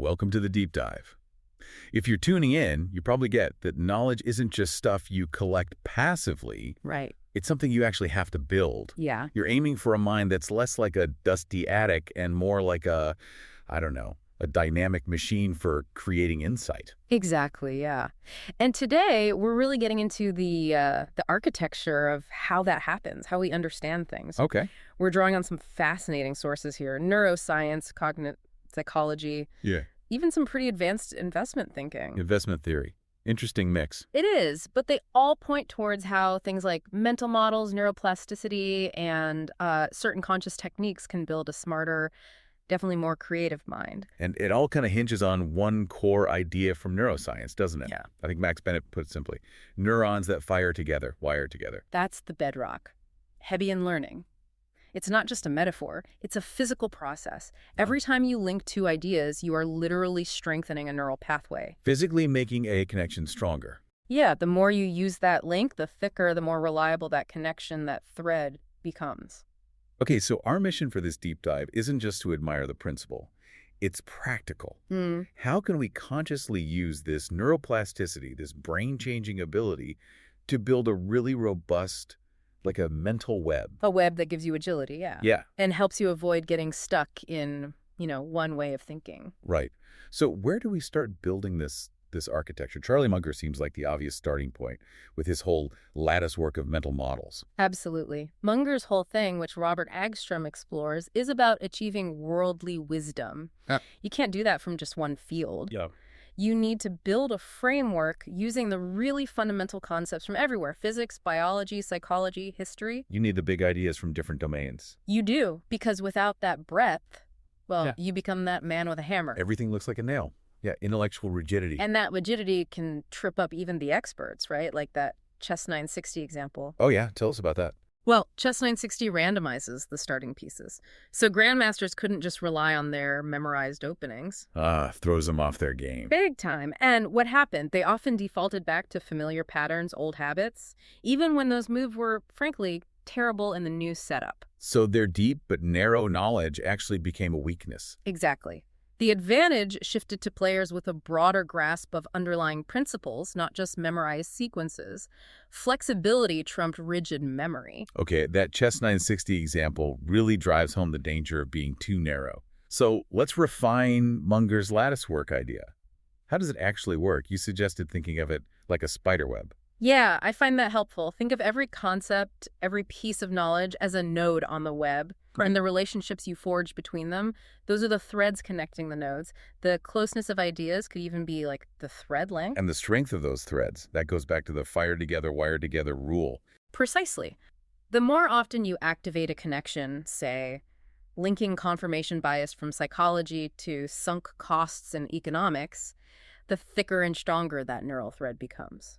Welcome to the deep dive. If you're tuning in, you probably get that knowledge isn't just stuff you collect passively. Right. It's something you actually have to build. Yeah. You're aiming for a mind that's less like a dusty attic and more like a dynamic machine for creating insight. Exactly, yeah. And today, we're really getting into the architecture of how that happens, how we understand things. Okay. We're drawing on some fascinating sources here: neuroscience, cognitive psychology, Yeah. even some pretty advanced investment thinking. Investment theory. Interesting mix. It is, but they all point towards how things like mental models, neuroplasticity, and certain conscious techniques can build a smarter, definitely more creative mind. And it all kind of hinges on one core idea from neuroscience, doesn't it? Yeah. I think Max Bennett put it simply. Neurons that fire together, wire together. That's the bedrock. Hebbian learning. It's not just a metaphor, it's a physical process. Every time you link two ideas, you are literally strengthening a neural pathway. Physically making a connection stronger. Yeah, the more you use that link, the thicker, the more reliable that connection, that thread becomes. Okay, so our mission for this deep dive isn't just to admire the principle. It's practical. How can we consciously use this neuroplasticity, this brain-changing ability, to build a really robust, like a mental web? A web that gives you agility, yeah. Yeah. And helps you avoid getting stuck in, one way of thinking. Right. So where do we start building this architecture? Charlie Munger seems like the obvious starting point with his whole lattice work of mental models. Absolutely. Munger's whole thing, which Robert Agstrom explores, is about achieving worldly wisdom. You can't do that from just one field. Yeah. You need to build a framework using the really fundamental concepts from everywhere: physics, biology, psychology, history. You need the big ideas from different domains. You do, because without that breadth, you become that man with a hammer. Everything looks like a nail. Yeah, intellectual rigidity. And that rigidity can trip up even the experts, right? Like that Chess 960 example. Oh yeah, tell us about that. Well, Chess 960 randomizes the starting pieces. So grandmasters couldn't just rely on their memorized openings. Throws them off their game. Big time. And what happened? They often defaulted back to familiar patterns, old habits, even when those moves were, frankly, terrible in the new setup. So their deep but narrow knowledge actually became a weakness. Exactly. The advantage shifted to players with a broader grasp of underlying principles, not just memorized sequences. Flexibility trumped rigid memory. Okay, that Chess 960 example really drives home the danger of being too narrow. So let's refine Munger's lattice work idea. How does it actually work? You suggested thinking of it like a spider web. Yeah, I find that helpful. Think of every concept, every piece of knowledge as a node on the web. Right. And the relationships you forge between them, those are the threads connecting the nodes. The closeness of ideas could even be like the thread length. And the strength of those threads, that goes back to the fire together, wire together rule. Precisely. The more often you activate a connection, say, linking confirmation bias from psychology to sunk costs in economics, the thicker and stronger that neural thread becomes.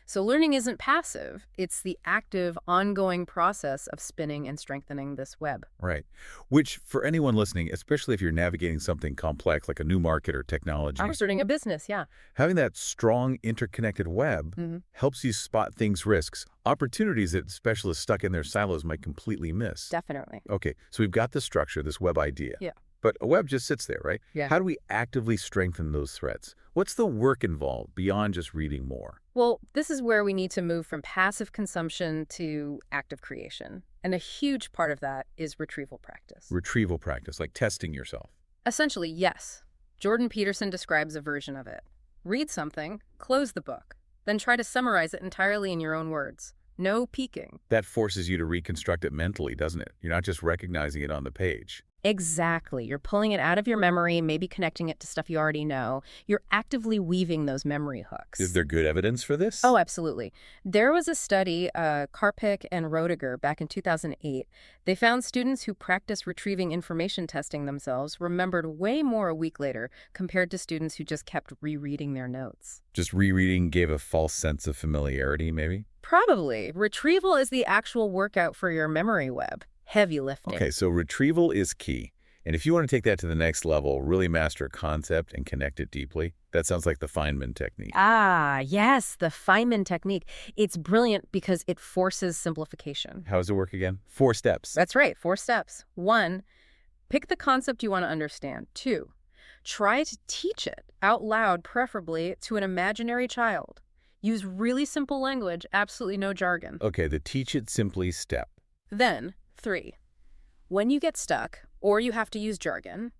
So learning isn't passive. It's the active, ongoing process of spinning and strengthening this web. Right. Which, for anyone listening, especially if you're navigating something complex like a new market or technology. Or starting a business, yeah. Having that strong, interconnected web helps you spot things, risks, opportunities that specialists stuck in their silos might completely miss. Definitely. Okay, so we've got the structure, this web idea. Yeah. But a web just sits there, right? Yeah. How do we actively strengthen those threads? What's the work involved beyond just reading more? Well, this is where we need to move from passive consumption to active creation. And a huge part of that is retrieval practice. Retrieval practice, like testing yourself. Essentially, yes. Jordan Peterson describes a version of it. Read something, close the book, then try to summarize it entirely in your own words. No peeking. That forces you to reconstruct it mentally, doesn't it? You're not just recognizing it on the page. Exactly. You're pulling it out of your memory, maybe connecting it to stuff you already know. You're actively weaving those memory hooks. Is there good evidence for this? Oh, absolutely. There was a study, Karpik and Roediger, back in 2008. They found students who practiced retrieving information testing themselves remembered way more a week later compared to students who just kept rereading their notes. Just rereading gave a false sense of familiarity, maybe? Probably. Retrieval is the actual workout for your memory web. Heavy lifting. Okay, so retrieval is key. And if you want to take that to the next level, really master a concept and connect it deeply, that sounds like the Feynman technique. Ah, yes, the Feynman technique. It's brilliant because it forces simplification. How does it work again? 4 steps. That's right, 4 steps. 1, pick the concept you want to understand. 2, Try to teach it out loud, preferably to an imaginary child. Use really simple language, absolutely no jargon. Okay, the teach it simply step. Then, 3. When you get stuck, or you have to use jargon,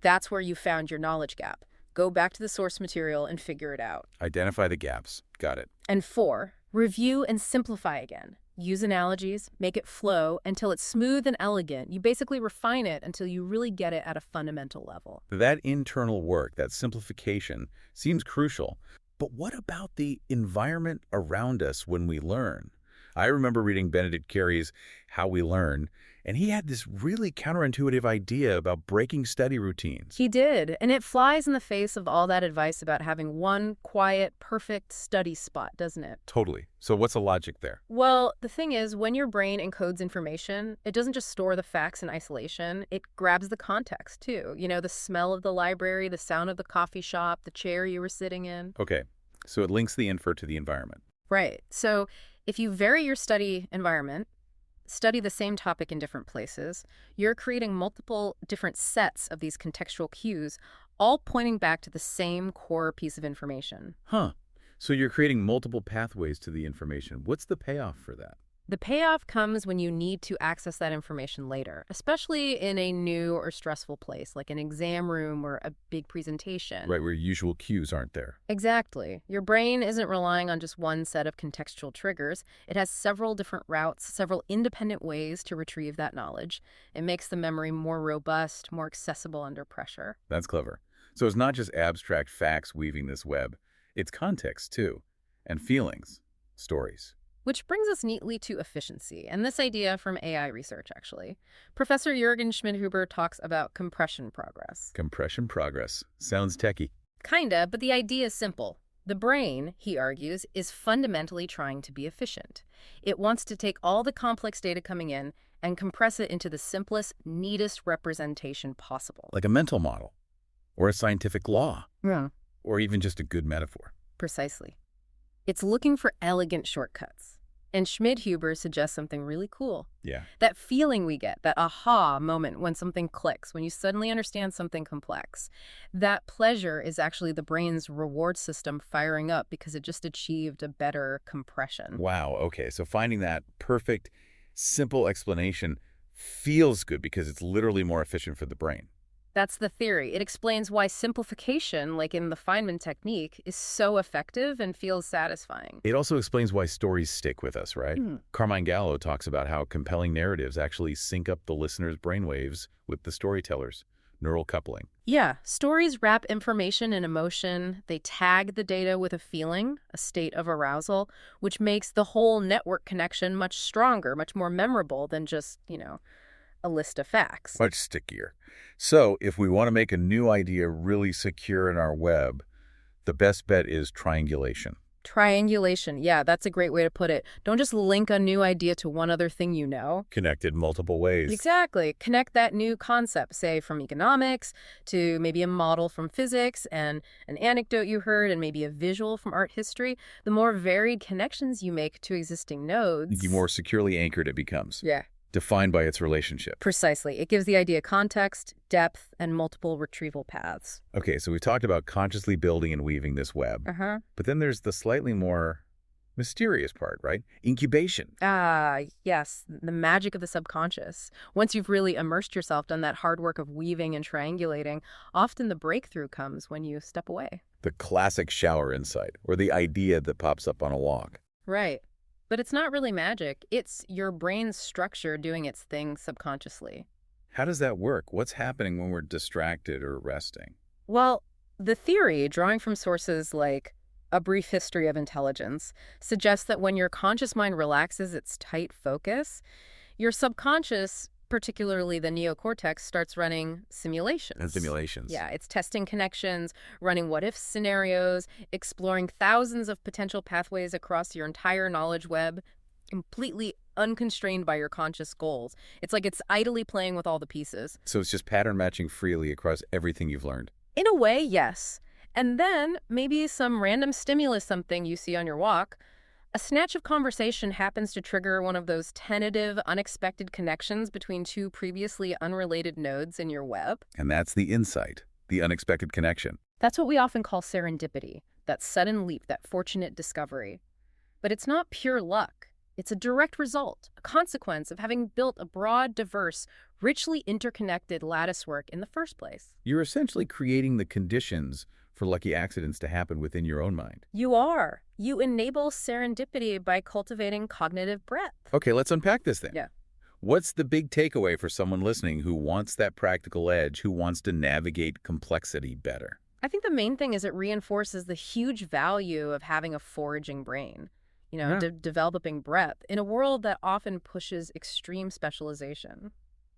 that's where you found your knowledge gap. Go back to the source material and figure it out. Identify the gaps. Got it. And 4, review and simplify again. Use analogies, make it flow until it's smooth and elegant. You basically refine it until you really get it at a fundamental level. That internal work, that simplification, seems crucial. But what about the environment around us when we learn? I remember reading Benedict Carey's How We Learn, and he had this really counterintuitive idea about breaking study routines. He did, and it flies in the face of all that advice about having one quiet, perfect study spot, doesn't it? Totally. So what's the logic there? Well, the thing is, when your brain encodes information, it doesn't just store the facts in isolation, it grabs the context, too. You know, the smell of the library, the sound of the coffee shop, the chair you were sitting in. Okay, so it links the info to the environment. Right. So if you vary your study environment, study the same topic in different places, you're creating multiple different sets of these contextual cues, all pointing back to the same core piece of information. Huh. So you're creating multiple pathways to the information. What's the payoff for that? The payoff comes when you need to access that information later, especially in a new or stressful place, like an exam room or a big presentation. Right, where usual cues aren't there. Exactly. Your brain isn't relying on just one set of contextual triggers. It has several different routes, several independent ways to retrieve that knowledge. It makes the memory more robust, more accessible under pressure. That's clever. So it's not just abstract facts weaving this web. It's context, too, and feelings, stories. Which brings us neatly to efficiency, and this idea from AI research, actually. Professor Jürgen Schmidhuber talks about compression progress. Compression progress. Sounds techie. Kinda, but the idea is simple. The brain, he argues, is fundamentally trying to be efficient. It wants to take all the complex data coming in and compress it into the simplest, neatest representation possible. Like a mental model, or a scientific law, Yeah. or even just a good metaphor. Precisely. It's looking for elegant shortcuts. And Schmidhuber suggests something really cool. Yeah. That feeling we get, that aha moment when something clicks, when you suddenly understand something complex. That pleasure is actually the brain's reward system firing up because it just achieved a better compression. Wow, okay. So finding that perfect, simple explanation feels good because it's literally more efficient for the brain. That's the theory. It explains why simplification, like in the Feynman technique, is so effective and feels satisfying. It also explains why stories stick with us, right? Carmine Gallo talks about how compelling narratives actually sync up the listener's brainwaves with the storyteller's neural coupling. Yeah, stories wrap information in emotion. They tag the data with a feeling, a state of arousal, which makes the whole network connection much stronger, much more memorable than just, a list of facts. Much stickier. So if we want to make a new idea really secure in our web, the best bet is triangulation. Triangulation, yeah, that's a great way to put it. Don't just link a new idea to one other thing you know. Connected multiple ways. Exactly. Connect that new concept, say from economics to maybe a model from physics and an anecdote you heard and maybe a visual from art history. The more varied connections you make to existing nodes, The more securely anchored it becomes. Yeah. Defined by its relationship. Precisely. It gives the idea context, depth, and multiple retrieval paths. Okay, so we've talked about consciously building and weaving this web. But then there's the slightly more mysterious part, right? Incubation. Ah, yes, the magic of the subconscious. Once you've really immersed yourself, done that hard work of weaving and triangulating, often the breakthrough comes when you step away. The classic shower insight, or the idea that pops up on a walk. Right. But it's not really magic. It's your brain's structure doing its thing subconsciously. How does that work? What's happening when we're distracted or resting? Well, the theory, drawing from sources like A Brief History of Intelligence, suggests that when your conscious mind relaxes its tight focus, your subconscious, particularly the neocortex, starts running simulations. And simulations. Yeah, it's testing connections, running what-if scenarios, exploring thousands of potential pathways across your entire knowledge web, completely unconstrained by your conscious goals. It's like it's idly playing with all the pieces. So it's just pattern matching freely across everything you've learned. In a way, yes. And then maybe some random stimulus, something you see on your walk, a snatch of conversation happens to trigger one of those tentative, unexpected connections between two previously unrelated nodes in your web. And that's the insight. the unexpected connection. That's what we often call serendipity, that sudden leap, that fortunate discovery. But it's not pure luck. It's a direct result, a consequence of having built a broad, diverse, richly interconnected latticework in the first place. You're essentially creating the conditions for lucky accidents to happen within your own mind. You are. You enable serendipity by cultivating cognitive breadth. Okay, let's unpack this then. Yeah. What's the big takeaway for someone listening who wants that practical edge, who wants to navigate complexity better? I think the main thing is it reinforces the huge value of having a foraging brain. Developing breadth in a world that often pushes extreme specialization.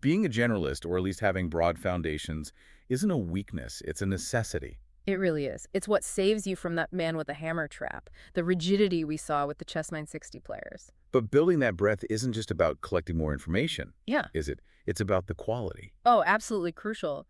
Being a generalist, or at least having broad foundations, isn't a weakness, it's a necessity. It really is. It's what saves you from that man with a hammer trap, the rigidity we saw with the Chess 960 players. But building that breadth isn't just about collecting more information, Yeah. is it? It's about the quality. Oh, absolutely crucial.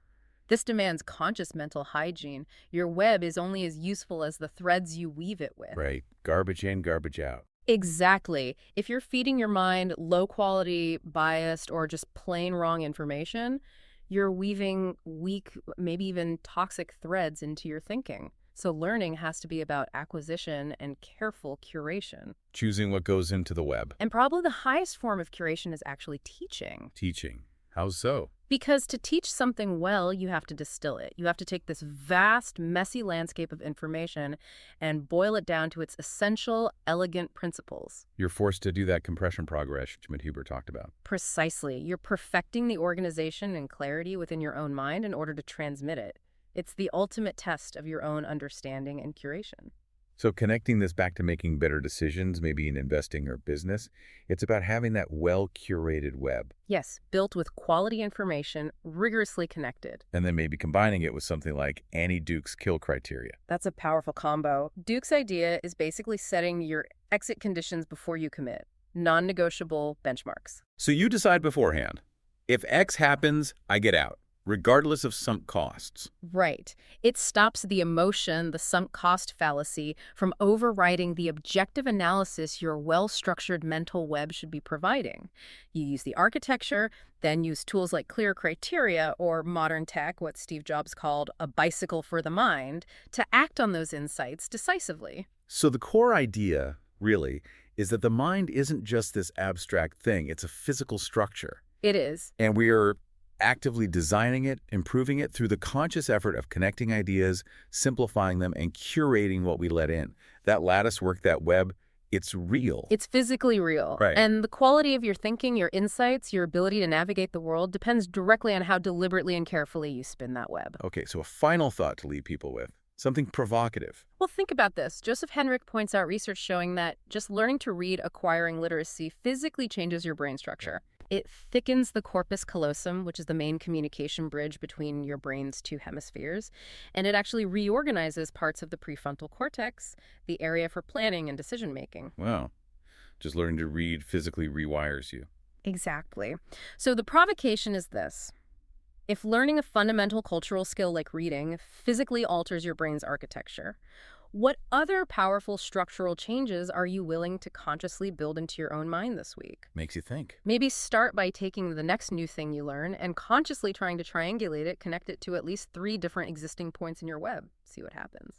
This demands conscious mental hygiene. Your web is only as useful as the threads you weave it with. Right. Garbage in, garbage out. Exactly. If you're feeding your mind low-quality, biased, or just plain wrong information, you're weaving weak, maybe even toxic threads into your thinking. So learning has to be about acquisition and careful curation. Choosing what goes into the web. And probably the highest form of curation is actually teaching. Teaching. How so? Because to teach something well, you have to distill it. You have to take this vast, messy landscape of information and boil it down to its essential, elegant principles. You're forced to do that compression progress Schmidt Huber talked about. Precisely. You're perfecting the organization and clarity within your own mind in order to transmit it. It's the ultimate test of your own understanding and curation. So connecting this back to making better decisions, maybe in investing or business, it's about having that well-curated web. Yes, built with quality information, rigorously connected. And then maybe combining it with something like Annie Duke's kill criteria. That's a powerful combo. Duke's idea is basically setting your exit conditions before you commit. Non-negotiable benchmarks. So you decide beforehand, if X happens, I get out, regardless of sunk costs. Right. It stops the emotion, the sunk cost fallacy, from overriding the objective analysis your well-structured mental web should be providing. You use the architecture, then use tools like clear criteria or modern tech, what Steve Jobs called a bicycle for the mind, to act on those insights decisively. So the core idea, really, is that the mind isn't just this abstract thing, it's a physical structure. It is. And we are actively designing it, improving it through the conscious effort of connecting ideas, simplifying them, and curating what we let in. That lattice work, that web, it's real. It's physically real. Right. And the quality of your thinking, your insights, your ability to navigate the world depends directly on how deliberately and carefully you spin that web. Okay, so a final thought to leave people with, something provocative. Well, think about this. Joseph Henrich points out research showing that just learning to read, acquiring literacy, physically changes your brain structure. It thickens the corpus callosum, which is the main communication bridge between your brain's two hemispheres, and it actually reorganizes parts of the prefrontal cortex, the area for planning and decision-making. Wow. Just learning to read physically rewires you. Exactly. So the provocation is this. If learning a fundamental cultural skill like reading physically alters your brain's architecture, what other powerful structural changes are you willing to consciously build into your own mind this week? Makes you think. Maybe start by taking the next new thing you learn and consciously trying to triangulate it, connect it to at least 3 different existing points in your web. See what happens.